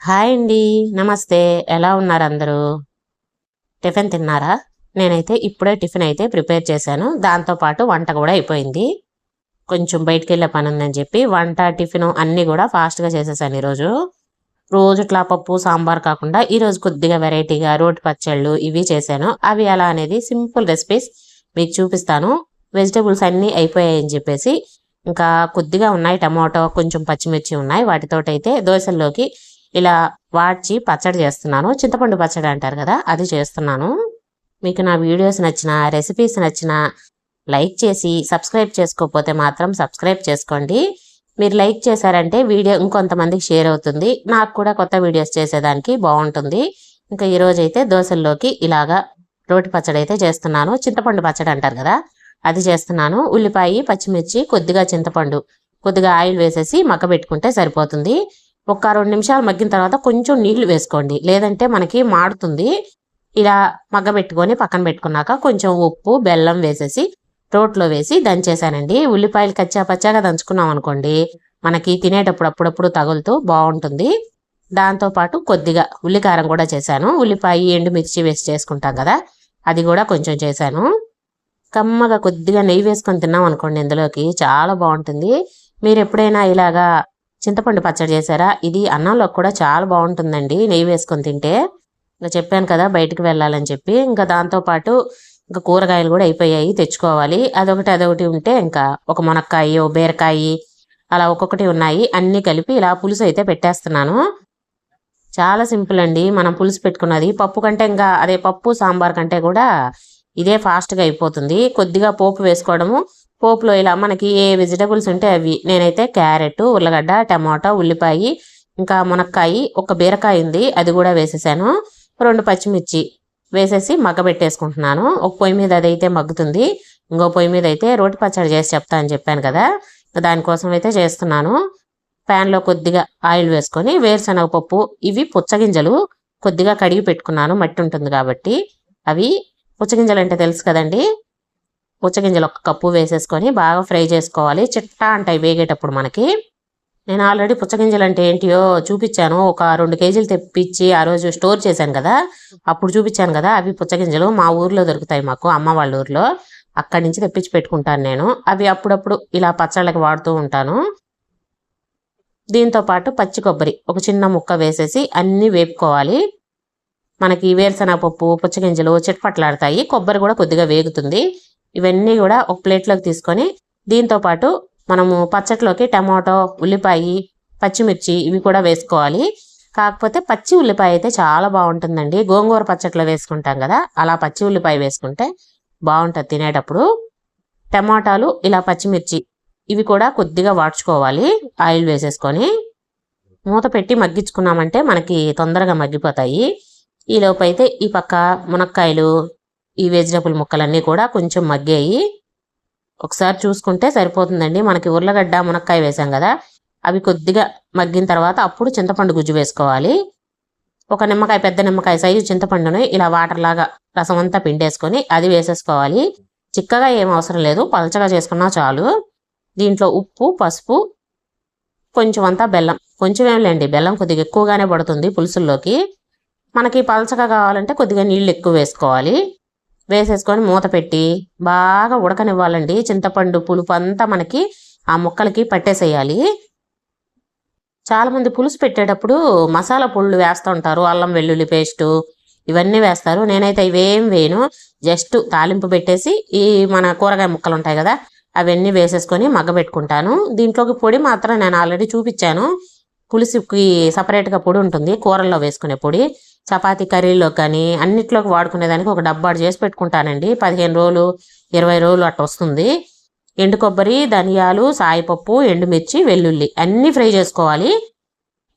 Hi అండి. నమస్తే. ఎలా ఉన్నారు అందరూ? టిఫిన్ తిన్నారా? నేనైతే ఇప్పుడే టిఫిన్ అయితే ప్రిపేర్ చేశాను. దాంతో పాటు వంట కూడా అయిపోయింది. కొంచెం బయటికెళ్ళే పని ఉందని చెప్పి వంట, టిఫిను అన్నీ కూడా ఫాస్ట్‌గా చేసేసాను ఈరోజు. రోజు ఇట్లా పప్పు, సాంబార్ కాకుండా ఈరోజు కొద్దిగా వెరైటీగా రోటి పచ్చళ్ళు ఇవి చేశాను. అవి ఎలా అనేది సింపుల్ రెసిపీస్ మీకు చూపిస్తాను. వెజిటబుల్స్ అన్నీ అయిపోయాయని చెప్పేసి ఇంకా కొద్దిగా ఉన్నాయి. టమాటో, కొంచెం పచ్చిమిర్చి ఉన్నాయి. వాటితోటైతే దోసల్లోకి ఇలా వాడ్చి పచ్చడి చేస్తున్నాను. చింతపండు పచ్చడి అంటారు కదా, అది చేస్తున్నాను. మీకు నా వీడియోస్ నచ్చిన, రెసిపీస్ నచ్చిన లైక్ చేసి సబ్స్క్రైబ్ చేసుకోకపోతే మాత్రం సబ్స్క్రైబ్ చేసుకోండి. మీరు లైక్ చేశారంటే వీడియో ఇంకొంతమందికి షేర్ అవుతుంది. నాకు కూడా కొత్త వీడియోస్ చేసేదానికి బాగుంటుంది. ఇంకా ఈరోజు అయితే దోశల్లోకి ఇలాగా రోటి పచ్చడి అయితే చేస్తున్నాను. చింతపండు పచ్చడి అంటారు కదా, అది చేస్తున్నాను. ఉల్లిపాయ, పచ్చిమిర్చి, కొద్దిగా చింతపండు, కొద్దిగా ఆయిల్ వేసేసి మగ్గబెట్టుకుంటే సరిపోతుంది. ఒక 2 నిమిషాలు మగ్గిన తర్వాత కొంచెం నీళ్లు వేసుకోండి, లేదంటే మనకి మాడుతుంది. ఇలా మగ్గబెట్టుకొని పక్కన పెట్టుకున్నాక కొంచెం ఉప్పు, బెల్లం వేసేసి రోట్లో వేసి దంచేసానండి. ఉల్లిపాయలు కచ్చా పచ్చాగా దంచుకున్నాం అనుకోండి, మనకి తినేటప్పుడు అప్పుడప్పుడు తగులుతూ బాగుంటుంది. దాంతోపాటు కొద్దిగా ఉల్లికారం కూడా చేశాను. ఉల్లిపాయ, ఎండుమిర్చి వేసి చేసుకుంటాం కదా, అది కూడా కొంచెం చేశాను. కమ్మగా కొద్దిగా నెయ్యి వేసుకొని తిన్నాం అనుకోండి, ఇందులోకి చాలా బాగుంటుంది. మీరు ఎప్పుడైనా ఇలాగా చింతపండు పచ్చడి చేశారా? ఇది అన్నంలో కూడా చాలా బాగుంటుందండి నెయ్యి వేసుకొని తింటే. ఇంకా చెప్పాను కదా బయటికి వెళ్ళాలని చెప్పి. ఇంకా దాంతోపాటు ఇంకా కూరగాయలు కూడా అయిపోయాయి, తెచ్చుకోవాలి. అదొకటి ఉంటే ఇంకా ఒక మునక్కాయ, బీరకాయ అలా ఒక్కొక్కటి ఉన్నాయి. అన్నీ కలిపి ఇలా పులుసు అయితే పెట్టేస్తున్నాను. చాలా సింపుల్ అండి మనం పులుసు పెట్టుకున్నది. పప్పు కంటే ఇంకా అదే పప్పు సాంబార్ కంటే కూడా ఇదే ఫాస్ట్గా అయిపోతుంది. కొద్దిగా పోపు వేసుకోవడము. పోపులో ఇలా మనకి ఏ వెజిటబుల్స్ ఉంటే అవి. నేనైతే క్యారెట్, ఉల్లగడ్డ, టమాటా, ఉల్లిపాయ, ఇంకా మునక్కాయ, ఒక బీరకాయ ఉంది, అది కూడా వేసేసాను. 2 పచ్చిమిర్చి వేసేసి మగ్గబెట్టేసుకుంటున్నాను. ఒక పొయ్యి మీద అదైతే మగ్గుతుంది, ఇంకో పొయ్యి మీద అయితే రోటి పచ్చడి చేసి చెప్తా అని చెప్పాను కదా, దానికోసం అయితే చేస్తున్నాను. ప్యాన్లో కొద్దిగా ఆయిల్ వేసుకొని వేరుశనగ పప్పు, ఇవి పుచ్చగింజలు కొద్దిగా కడిగి పెట్టుకున్నాను, మట్టి ఉంటుంది కాబట్టి. అవి పుచ్చగింజలు అంటే తెలుసు కదండి, పుచ్చగింజలు 1 కప్పు వేసేసుకొని బాగా ఫ్రై చేసుకోవాలి. చిట్టా అంటాయి వేగేటప్పుడు మనకి. నేను ఆల్రెడీ పుచ్చగింజలు అంటే ఏంటియో చూపించాను. ఒక 2 కేజీలు తెప్పించి ఆ రోజు స్టోర్ చేశాను కదా, అప్పుడు చూపించాను కదా. అవి పుచ్చగింజలు మా ఊర్లో దొరుకుతాయి, మాకు అమ్మ వాళ్ళ ఊర్లో. అక్కడి నుంచి తెప్పించి పెట్టుకుంటాను నేను. అవి అప్పుడప్పుడు ఇలా పచ్చళ్ళకి వాడుతూ ఉంటాను. దీంతో పాటు పచ్చి కొబ్బరి ఒక చిన్న ముక్క వేసేసి అన్నీ వేపుకోవాలి. మనకి వేరుశనగ పప్పు, పుచ్చగింజలు చిట్పట్లాడతాయి, కొబ్బరి కూడా కొద్దిగా వేగుతుంది. ఇవన్నీ కూడా ఒక ప్లేట్లోకి తీసుకొని దీంతో పాటు మనము పచ్చట్లోకి టమాటో, ఉల్లిపాయ, పచ్చిమిర్చి ఇవి కూడా వేసుకోవాలి. కాకపోతే పచ్చి ఉల్లిపాయ అయితే చాలా బాగుంటుందండి. గోంగూర పచ్చట్లో వేసుకుంటాం కదా, అలా పచ్చి ఉల్లిపాయ వేసుకుంటే బాగుంటుంది తినేటప్పుడు. టమాటాలు, ఇలా పచ్చిమిర్చి ఇవి కూడా కొద్దిగా వాడ్చుకోవాలి ఆయిల్ వేసేసుకొని. మూత పెట్టి మగ్గించుకున్నామంటే మనకి తొందరగా మగ్గిపోతాయి. ఈలోపు అయితే ఈ పక్క మునక్కాయలు, ఈ వెజిటబుల్ ముక్కలన్నీ కూడా కొంచెం మగ్గాయి. ఒకసారి చూసుకుంటే సరిపోతుందండి. మనకి ఉర్లగడ్డ, మునక్కాయ వేసాం కదా, అవి కొద్దిగా మగ్గిన తర్వాత అప్పుడు చింతపండు గుజ్జు వేసుకోవాలి. ఒక నిమ్మకాయ, పెద్ద నిమ్మకాయ సైజు చింతపండుని ఇలా వాటర్ లాగా రసం అంతా పిండేసుకొని అది వేసేసుకోవాలి. చిక్కగా ఏం అవసరం లేదు, పలచగా చేసుకున్నా చాలు. దీంట్లో ఉప్పు, పసుపు, కొంచెం అంతా బెల్లం. కొంచెం ఏం లేండి, బెల్లం కొద్దిగా ఎక్కువగానే పడుతుంది పులుసుల్లోకి. మనకి పలచగా కావాలంటే కొద్దిగా నీళ్ళు ఎక్కువ వేసుకోవాలి. వేసేసుకొని మూత పెట్టి బాగా ఉడకనివ్వాలండి. చింతపండు పులుపు అంతా మనకి ఆ ముక్కలకి పట్టేసేయాలి. చాలామంది పులుసు పెట్టేటప్పుడు మసాలా పొళ్ళు వేస్తూ ఉంటారు, అల్లం వెల్లుల్లి పేస్టు ఇవన్నీ వేస్తారు. నేనైతే ఇవేం వేయను, జస్ట్ తాలింపు పెట్టేసి ఈ మన కూరగాయ ముక్కలు ఉంటాయి కదా, అవన్నీ వేసేసుకొని మగ్గబెట్టుకుంటాను. దీంట్లోకి పొడి మాత్రం నేను ఆల్రెడీ చూపించాను. పులుసుకి సపరేట్గా పొడి ఉంటుంది, కూరల్లో వేసుకునే పొడి. చపాతీ, కర్రీలో కానీ అన్నిట్లోకి వాడుకునేదానికి ఒక డబ్బాడు చేసి పెట్టుకుంటానండి. 15 రోజులు, 20 రోజులు అట్లా వస్తుంది. ఎండు కొబ్బరి, ధనియాలు, సాయిపప్పు, ఎండుమిర్చి, వెల్లుల్లి అన్నీ ఫ్రై చేసుకోవాలి.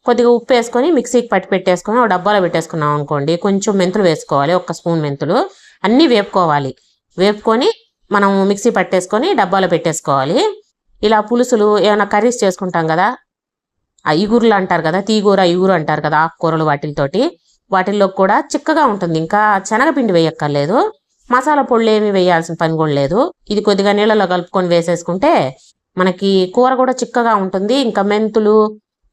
కొద్దిగా ఉప్పు వేసుకొని మిక్సీకి పట్టి పెట్టేసుకొని ఒక డబ్బాలో పెట్టేసుకున్నాం అనుకోండి. కొంచెం మెంతులు వేసుకోవాలి, 1 స్పూన్ మెంతులు. అన్నీ వేపుకోవాలి. వేపుకొని మనం మిక్సీ పట్టేసుకొని డబ్బాలో పెట్టేసుకోవాలి. ఇలా పులుసులు ఏమైనా కర్రీస్ చేసుకుంటాం కదా, ఆ ఇగురులు అంటారు కదా, తీగూర, ఇగురు అంటారు కదా, ఆకుకూరలు వాటిల్లో కూడా చిక్కగా ఉంటుంది. ఇంకా శనగపిండి వేయక్కర్లేదు, మసాలా పొళ్ళు ఏమి వేయాల్సిన పని కూడా లేదు. ఇది కొద్దిగా నీళ్ళలో కలుపుకొని వేసేసుకుంటే మనకి కూర కూడా చిక్కగా ఉంటుంది. ఇంకా మెంతులు,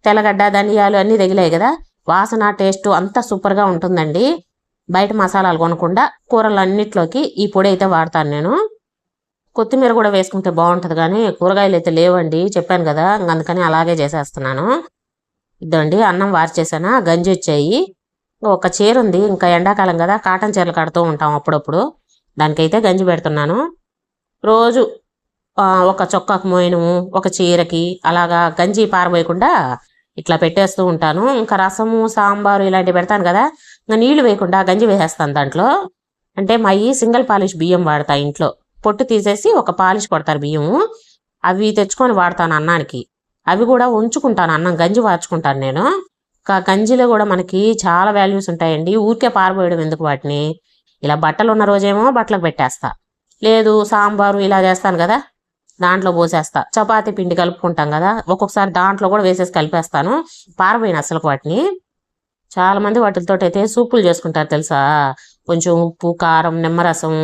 తెల్లగడ్డ, ధనియాలు అన్నీ తగిలాయి కదా, వాసన టేస్ట్ అంతా సూపర్గా ఉంటుందండి. బయట మసాలాలు కొనకుండా కూరలన్నిట్లోకి ఈ పొడి అయితే వాడతాను నేను. కొత్తిమీర కూడా వేసుకుంటే బాగుంటుంది, కానీ కూరగాయలు అయితే లేవండి, చెప్పాను కదా, అందుకని అలాగే చేసేస్తున్నాను. ఇదండి అన్నం వార్చేసానా, గంజి వచ్చాయి. ఒక చీర ఉంది, ఇంకా ఎండాకాలం కదా, కాటన్ చీరలు కడుతూ ఉంటాం అప్పుడప్పుడు, దానికైతే గంజి పెడుతున్నాను. రోజు ఒక చొక్కాకు మోయనము, ఒక చీరకి అలాగా గంజి పారబోయకుండా ఇట్లా పెట్టేస్తూ ఉంటాను. ఇంకా రసము సాంబారు ఇలాంటివి పెడతాను కదా, ఇంకా నీళ్లు వేయకుండా గంజి వేసేస్తాను దాంట్లో. అంటే మా సింగిల్ పాలిష్ బియ్యం వాడతా ఇంట్లో, పొట్టు తీసేసి ఒక పాలిష్ కొడతారు బియ్యము, అవి తెచ్చుకొని వాడతాను అన్నానికి. అవి కూడా ఉంచుకుంటాను, అన్నం గంజి వార్చుకుంటాను నేను. గంజిలో కూడా మనకి చాలా వాల్యూస్ ఉంటాయండి, ఊరికే పారబోయడం ఎందుకు వాటిని. ఇలా బట్టలు ఉన్న రోజేమో బట్టలకు పెట్టేస్తా, లేదు సాంబారు ఇలా చేస్తాను కదా, దాంట్లో పోసేస్తా. చపాతీ పిండి కలుపుకుంటాం కదా, ఒక్కొక్కసారి దాంట్లో కూడా వేసేసి కలిపేస్తాను, పారబోయిన అసలు వాటిని. చాలా మంది వాటితో అయితే సూపులు చేసుకుంటారు తెలుసా, కొంచెం ఉప్పు కారం నిమ్మరసం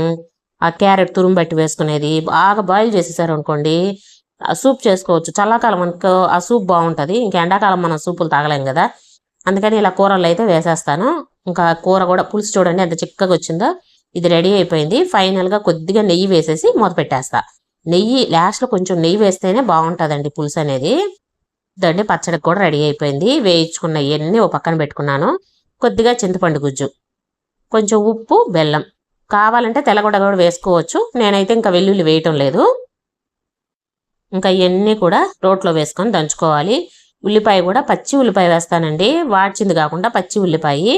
ఆ క్యారెట్ తురుము బట్టి వేసుకునేది, బాగా బాయిల్ చేసేసారు అనుకోండి సూప్ చేసుకోవచ్చు. చల్లాకాలం అనుకో ఆ సూప్ బాగుంటుంది, ఇంకా ఎండాకాలం మనం సూపులు తాగలేం కదా, అందుకని ఇలా కూరలు అయితే వేసేస్తాను. ఇంకా కూర కూడా పులుసు చూడండి ఎంత చిక్కగా వచ్చిందో. ఇది రెడీ అయిపోయింది. ఫైనల్గా కొద్దిగా నెయ్యి వేసేసి మూత పెట్టేస్తా. నెయ్యి లాస్ట్లో కొంచెం నెయ్యి వేస్తేనే బాగుంటుందండి పులుసు అనేది. దండి పచ్చడికి కూడా రెడీ అయిపోయింది. వేయించుకున్న ఇవన్నీ ఓ పక్కన పెట్టుకున్నాను. కొద్దిగా చింతపండు గుజ్జు, కొంచెం ఉప్పు బెల్లం, కావాలంటే తెల్లగొడ్డ కూడా వేసుకోవచ్చు, నేనైతే ఇంకా వెల్లుల్లి వేయటం లేదు. ఇంకా ఇవన్నీ కూడా రోట్లో వేసుకొని దంచుకోవాలి. ఉల్లిపాయ కూడా పచ్చి ఉల్లిపాయ వేస్తానండి, వాడ్చింది కాకుండా పచ్చి ఉల్లిపాయ.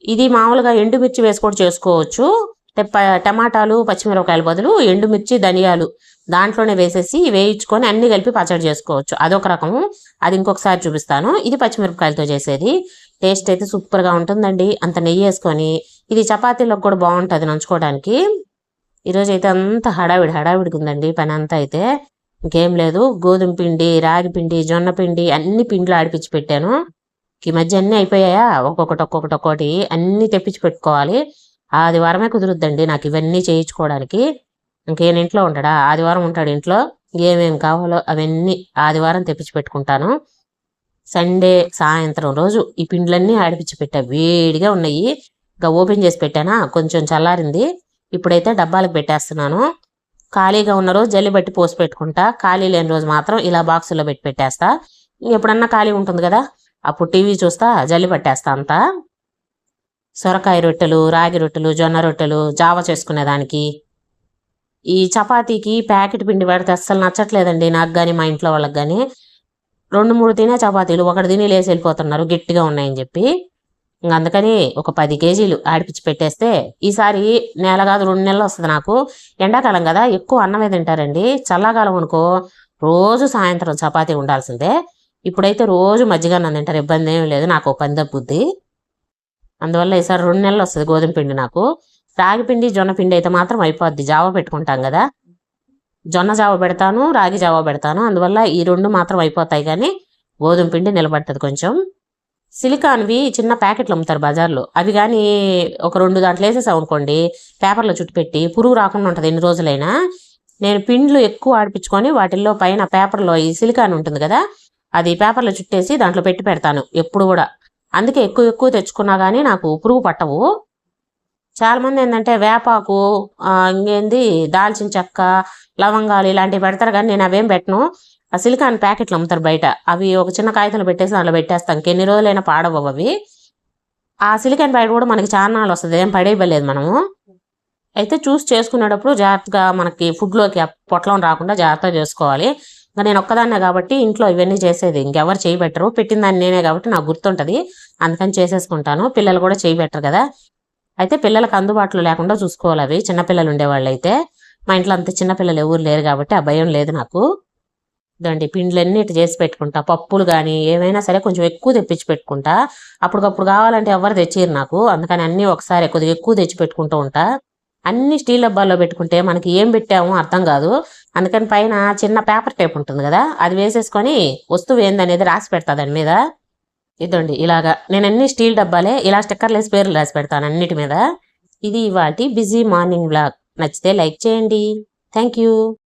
ఇది మామూలుగా ఎండుమిర్చి వేసి కూడా చేసుకోవచ్చు. టమాటాలు పచ్చిమిరపకాయల బదులు ఎండుమిర్చి ధనియాలు దాంట్లోనే వేసేసి వేయించుకొని అన్ని కలిపి పచ్చడి చేసుకోవచ్చు, అదొక రకము. అది ఇంకొకసారి చూపిస్తాను. ఇది పచ్చిమిరపకాయలతో చేసేది, టేస్ట్ అయితే సూపర్గా ఉంటుందండి. అంత నెయ్యి వేసుకొని ఇది చపాతీలకు కూడా బాగుంటుంది నంచుకోవడానికి. ఈరోజు అయితే అంత హడావిడిగా ఉందండి పని అంతా. అయితే ఇంకేం లేదు, గోధుమ పిండి రాగి పిండి జొన్న పిండి అన్ని పిండిలు ఆడిపించి పెట్టాను. ఈ మధ్య అన్నీ అయిపోయాయా, ఒక్కొక్కటి అన్నీ తెప్పించి పెట్టుకోవాలి. ఆదివారమే కుదురుద్దండి నాకు ఇవన్నీ చేయించుకోవడానికి. ఇంకేం ఇంట్లో ఉంటాడా, ఆదివారం ఉంటాడు ఇంట్లో, ఏమేమి కావాలో అవన్నీ ఆదివారం తెప్పించి పెట్టుకుంటాను. సండే సాయంత్రం రోజు ఈ పిండ్లన్నీ ఆడిపించి పెట్టా, వేడిగా ఉన్నాయి. ఇంకా ఓపెన్ చేసి పెట్టానా, కొంచెం చల్లారింది. ఇప్పుడైతే డబ్బాలకు పెట్టేస్తున్నాను. ఖాళీగా ఉన్న రోజు జల్లి బట్టి పోసి పెట్టుకుంటా, ఖాళీ లేని రోజు మాత్రం ఇలా బాక్సుల్లో పెట్టి పెట్టేస్తా. ఎప్పుడన్నా ఖాళీ ఉంటుంది కదా, అప్పుడు టీవీ చూస్తా జల్లి పట్టేస్తా అంతా. సొరకాయ రొట్టెలు రాగి రొట్టెలు జొన్న రొట్టెలు జావ చేసుకునేదానికి. ఈ చపాతీకి ప్యాకెట్ పిండి పెడితే అస్సలు నచ్చట్లేదండి నాకు కానీ మా ఇంట్లో వాళ్ళకి కానీ. 2-3 తినే చపాతీలు ఒకటి తిని లేసి వెళ్ళిపోతున్నారు గట్టిగా ఉన్నాయని చెప్పి. ఇంకా అందుకని ఒక 10 కేజీలు ఆడిపించి పెట్టేస్తే ఈసారి నెల కాదు 2 నెలలు వస్తుంది నాకు. ఎండాకాలం కదా ఎక్కువ అన్నమే తింటారండి, చల్లాకాలం అనుకో రోజు సాయంత్రం చపాతీ ఉండాల్సిందే. ఇప్పుడైతే రోజు మజ్జిగ అన్నం తింటారు, ఇబ్బంది ఏమి లేదు, నాకు పంద బుద్ధి. అందువల్ల ఈసారి 2 నెలలు వస్తుంది గోధుమ పిండి నాకు. రాగి పిండి జొన్న పిండి అయితే మాత్రం అయిపోద్ది, జావ పెట్టుకుంటాం కదా, జొన్న జావ పెడతాను రాగి జావ పెడతాను, అందువల్ల ఈ 2 మాత్రం అయిపోతాయి, కానీ గోధుమ పిండి నిలబడుతుంది కొంచెం. సిలికాన్వి చిన్న ప్యాకెట్లు అమ్ముతారు బజార్లో, అవి కానీ ఒక 2 దాంట్లో వేసేసాం అనుకోండి, పేపర్లో చుట్టు పెట్టి పురుగు రాకుండా ఉంటుంది ఎన్ని రోజులైనా. నేను పిండ్లు ఎక్కువ ఆడిపించుకొని వాటిల్లో పైన పేపర్లో ఈ సిలికాన్ ఉంటుంది కదా, అది పేపర్లో చుట్టేసి దాంట్లో పెట్టి పెడతాను ఎప్పుడు కూడా. అందుకే ఎక్కువ తెచ్చుకున్నా కానీ నాకు పురుగు పట్టవు. చాలామంది ఏంటంటే వేపాకు ఇంకేంది దాల్చిన చెక్క లవంగాలు ఇలాంటివి పెడతారు, కానీ నేను అవేం పెట్టను. ఆ సిలికాన్ ప్యాకెట్లు అమ్ముతారు బయట, అవి ఒక చిన్న కాగితంలో పెట్టేసి దాంట్లో పెట్టేస్తాను, ఇంకెన్ని రోజులైనా పాడవు అవి. ఆ సిలికాన్ ప్యాకెట్ కూడా మనకి చాలా నాళ్ళు వస్తుంది, ఏం పడేయలేదు మనము. అయితే చూసి చేసుకునేటప్పుడు జాగ్రత్తగా మనకి ఫుడ్లోకి పొట్లం రాకుండా జాగ్రత్తగా చేసుకోవాలి. ఇంకా నేను ఒక్కదాన్నే కాబట్టి ఇంట్లో ఇవన్నీ చేసేది, ఇంకెవరు చేయబెట్టరు, పెట్టిన దాన్ని నేనే కాబట్టి నాకు గుర్తుంటుంది, అందుకని చేసేసుకుంటాను. పిల్లలు కూడా చేయబెట్టరు కదా, అయితే పిల్లలకు అందుబాటులో లేకుండా చూసుకోవాలి. అవి చిన్నపిల్లలు ఉండేవాళ్ళు అయితే, మా ఇంట్లో అంత చిన్నపిల్లలు ఎవరు లేరు కాబట్టి ఆ భయం లేదు నాకు. ఇదండి పిండ్లన్నీ ఇటు చేసి పెట్టుకుంటా, పప్పులు కానీ ఏమైనా సరే కొంచెం ఎక్కువ తెప్పించి పెట్టుకుంటా, అప్పటికప్పుడు కావాలంటే ఎవరు తెచ్చిరు నాకు, అందుకని అన్నీ ఒకసారి కొద్దిగా ఎక్కువ తెచ్చి పెట్టుకుంటూ ఉంటా. అన్ని స్టీల్ డబ్బాల్లో పెట్టుకుంటే మనకి ఏం పెట్టామో అర్థం కాదు, అందుకని పైన చిన్న పేపర్ టేప్ ఉంటుంది కదా, అది వేసేసుకొని వస్తువు ఏందనేది రాసి పెడతా దాని మీద. ఇదండి ఇలాగా నేను అన్ని స్టీల్ డబ్బాలే ఇలా స్టిక్కర్లు వేసి పేర్లు రాసి పెడతాను అన్నిటి మీద. ఇది ఇవాల్టి బిజీ మార్నింగ్ వ్లాగ్. నచ్చితే లైక్ చేయండి. Thank you.